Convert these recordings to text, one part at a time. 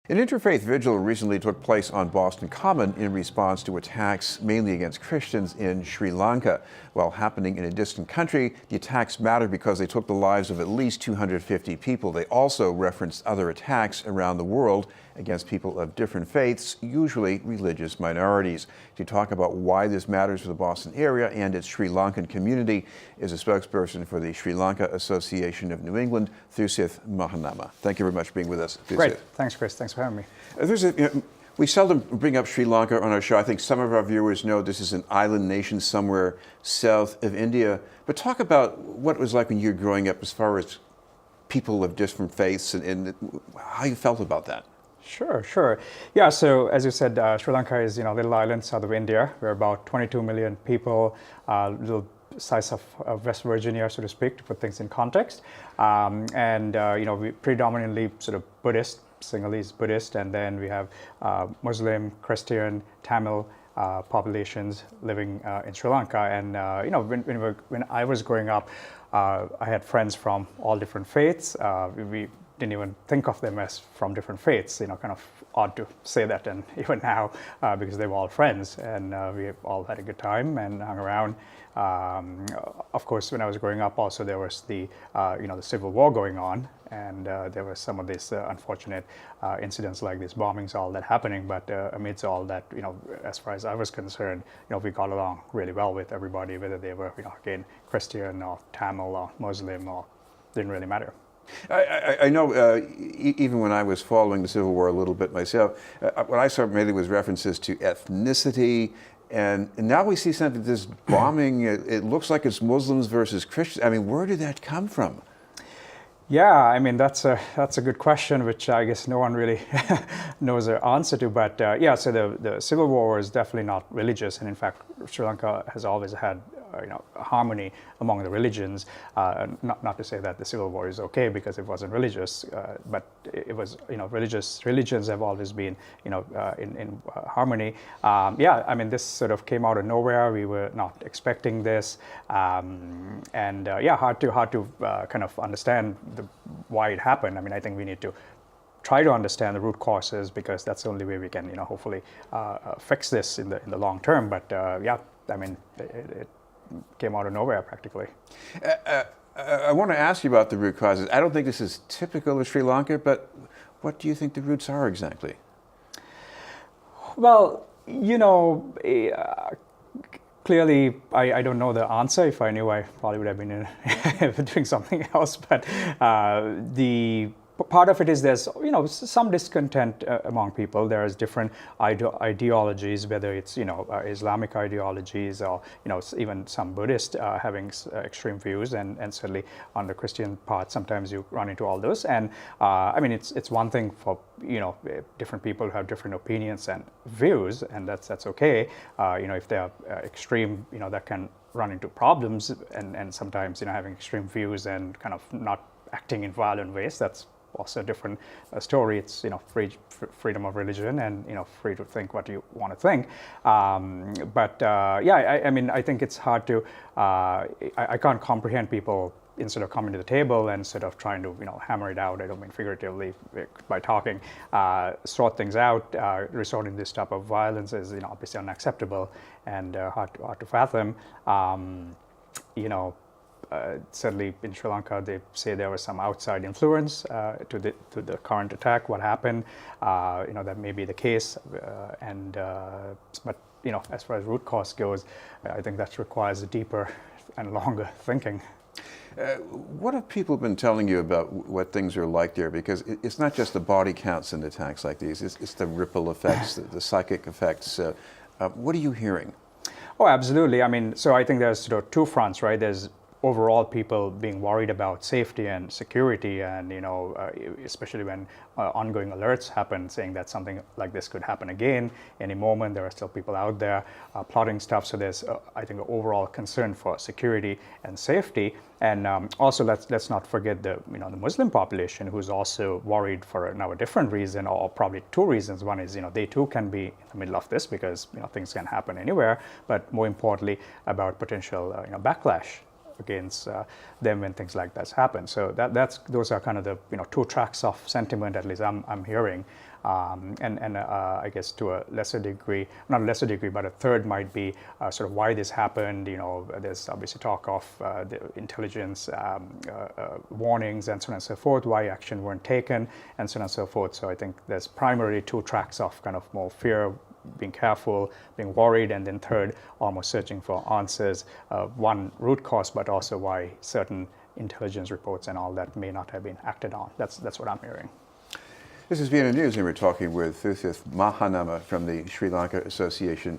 An interfaith vigil recently took place on Boston Common in response to attacks mainly against Christians in Sri Lanka. While happening in a distant country, the attacks matter because they took the lives of at least 250 people. They also referenced other attacks around the world against people of different faiths, usually religious minorities. To talk about why this matters for the Boston area and its Sri Lankan community is a spokesperson for the Sri Lanka Association of New England, Thusith Mahanama. Thank you very much for being with us, Thusith. Great. Thanks, Chris. Thanks for having me. We seldom bring up Sri Lanka on our show. I think some of our viewers know this is an island nation somewhere south of India. But talk about what it was like when you were growing up as far as people of different faiths and how you felt about that. Sure. Yeah, so as you said, Sri Lanka is a little island south of India. We're about 22 million people, little size of West Virginia, so to speak, to put things in context. We predominantly sort of Buddhist, Sinhalese Buddhist, and then we have Muslim, Christian, Tamil populations living in Sri Lanka. And when I was growing up, I had friends from all different faiths. We didn't even think of them as from different faiths. Kind of odd to say that, and even now, because they were all friends, and we all had a good time and hung around. Of course, when I was growing up, also there was the Civil War going on, and there were some of these unfortunate incidents like these bombings, all that happening. But amidst all that, as far as I was concerned, we got along really well with everybody, whether they were, again, Christian or Tamil or Muslim, or didn't really matter. I know even when I was following the Civil War a little bit myself, what I saw mainly was references to ethnicity, and now we see something, this bombing, it looks like it's Muslims versus Christians. I mean, where did that come from? Yeah, I mean, that's a good question, which I guess no one really knows the answer to. But so the Civil War was definitely not religious, and in fact, Sri Lanka has always had harmony among the religions. Not to say that the Civil War is okay because it wasn't religious, but it was religions have always been in harmony. I mean, this sort of came out of nowhere. We were not expecting this, hard to kind of understand why it happened. I mean, I think we need to try to understand the root causes, because that's the only way we can hopefully fix this in the long term. But I mean, it came out of nowhere practically. I want to ask you about the root causes. I don't think this is typical of Sri Lanka, but what do you think the roots are exactly? Well, clearly, I don't know the answer. If I knew, I probably would have been doing something else. But the part of it is there's some discontent among people. There's different ideologies, whether it's Islamic ideologies or even some Buddhist having extreme views, and certainly on the Christian part sometimes you run into all those. And I mean, it's one thing for different people who have different opinions and views, and that's okay. If they are extreme, that can run into problems, and sometimes having extreme views and kind of not acting in violent ways, that's also a different story. It's freedom of religion, and free to think what you want to think. I mean, I think it's hard to. I can't comprehend people instead of coming to the table and sort of trying to hammer it out. I don't mean figuratively by talking, sort things out. Resorting to this type of violence is obviously unacceptable and hard to fathom. Certainly in Sri Lanka, they say there was some outside influence to the current attack. What happened? That may be the case, but as far as root cause goes, I think that requires a deeper and longer thinking. What have people been telling you about what things are like there? Because it's not just the body counts in attacks like these; it's the ripple effects, the psychic effects. What are you hearing? Oh, absolutely. I mean, so I think there's sort of two fronts, right? There's overall people being worried about safety and security, and especially when ongoing alerts happen saying that something like this could happen again any moment. There are still people out there plotting stuff, so there's I think an overall concern for security and safety. And also let's not forget the Muslim population, who's also worried for now a different reason, or probably two reasons. One is they too can be in the middle of this, because things can happen anywhere, but more importantly about potential backlash against them when things like that happen. So those are kind of the two tracks of sentiment, at least I'm hearing. I guess to a lesser degree, not a lesser degree, but a third might be sort of why this happened. There's obviously talk of the intelligence warnings and so on and so forth, why action weren't taken, and so on and so forth. So I think there's primarily two tracks of kind of more fear, being careful, being worried, and then third, almost searching for answers. One, root cause, but also why certain intelligence reports and all that may not have been acted on. That's what I'm hearing. This is BNN News, and we're talking with Thusith Mahanama from the Sri Lanka Association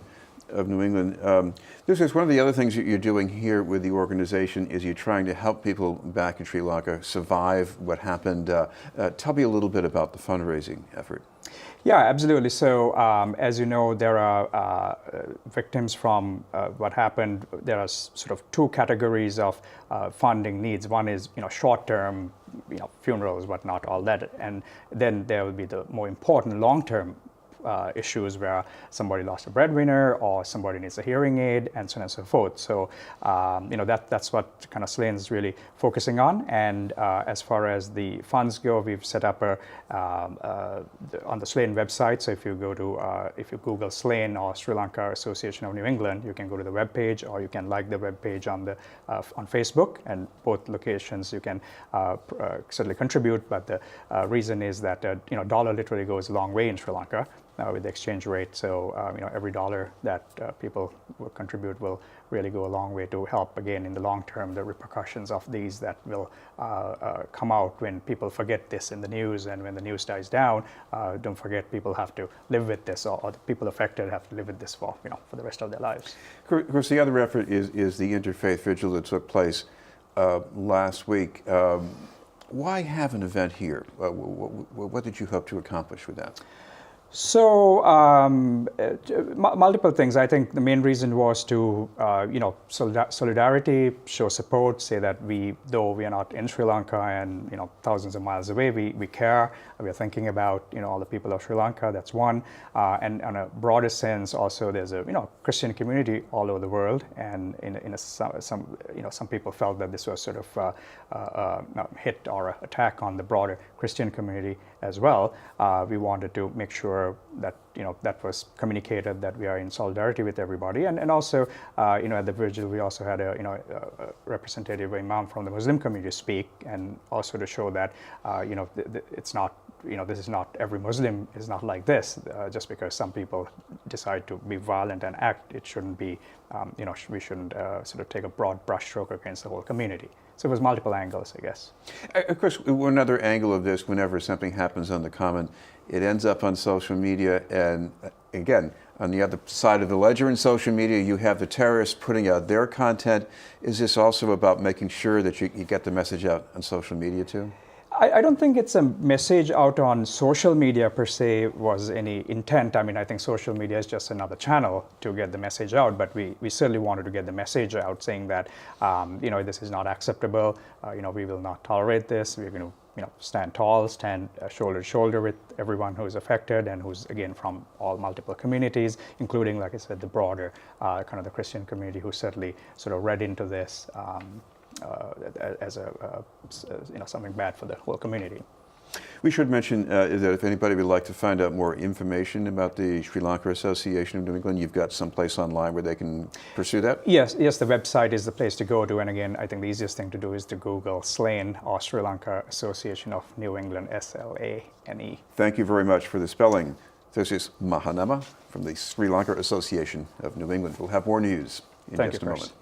of New England. This is one of the other things that you're doing here with the organization is you're trying to help people back in Sri Lanka survive what happened. Tell me a little bit about the fundraising effort. Yeah, absolutely. So as you know, there are victims from what happened. There are sort of two categories of funding needs. One is short-term, funerals, whatnot, all that, and then there will be the more important long-term issues where somebody lost a breadwinner or somebody needs a hearing aid and so on and so forth. So, that's what kind of Slane is really focusing on. And as far as the funds go, we've set up on the Slane website. So if you go to, if you Google Slane or Sri Lanka Association of New England, you can go to the web page, or you can like the web page on Facebook. And both locations you can certainly contribute. But the reason is that dollar literally goes a long way in Sri Lanka. With the exchange rate, so every dollar that people will contribute will really go a long way to help, again, in the long term, the repercussions of these that will come out when people forget this in the news, and when the news dies down, don't forget people have to live with this, or the people affected have to live with this for the rest of their lives. Of course, the other effort is the interfaith vigil that took place last week. Why have an event here? What did you hope to accomplish with that? So multiple things. I think the main reason was to solidarity, show support, say that though we are not in Sri Lanka and thousands of miles away, we care. We are thinking about all the people of Sri Lanka. That's one. And on a broader sense, also there's a Christian community all over the world, and some people felt that this was sort of a hit or an attack on the broader Christian community as well. We wanted to make sure that that was communicated, that we are in solidarity with everybody, and also at the vigil we also had a representative imam from the Muslim community speak, and also to show that it's not this is not, every Muslim is not like this. Just because some people decide to be violent and act, it shouldn't be we shouldn't sort of take a broad brushstroke against the whole community. So it was multiple angles, I guess. Of course, another angle of this, whenever something happens on the Common, it ends up on social media, and again, on the other side of the ledger in social media, you have the terrorists putting out their content. Is this also about making sure that you get the message out on social media too? I don't think it's a message out on social media per se was any intent. I mean, I think social media is just another channel to get the message out, but we certainly wanted to get the message out, saying that this is not acceptable. We will not tolerate this. We're going to stand tall, stand shoulder to shoulder with everyone who is affected and who's, again, from all multiple communities, including, like I said, the broader kind of the Christian community, who certainly sort of read into this as something bad for the whole community. We should mention that if anybody would like to find out more information about the Sri Lanka Association of New England, you've got some place online where they can pursue that? Yes, the website is the place to go to. And again, I think the easiest thing to do is to Google Slane or Sri Lanka Association of New England, SLANE. Thank you very much for the spelling. Thusith Mahanama from the Sri Lanka Association of New England. We'll have more news in just a moment.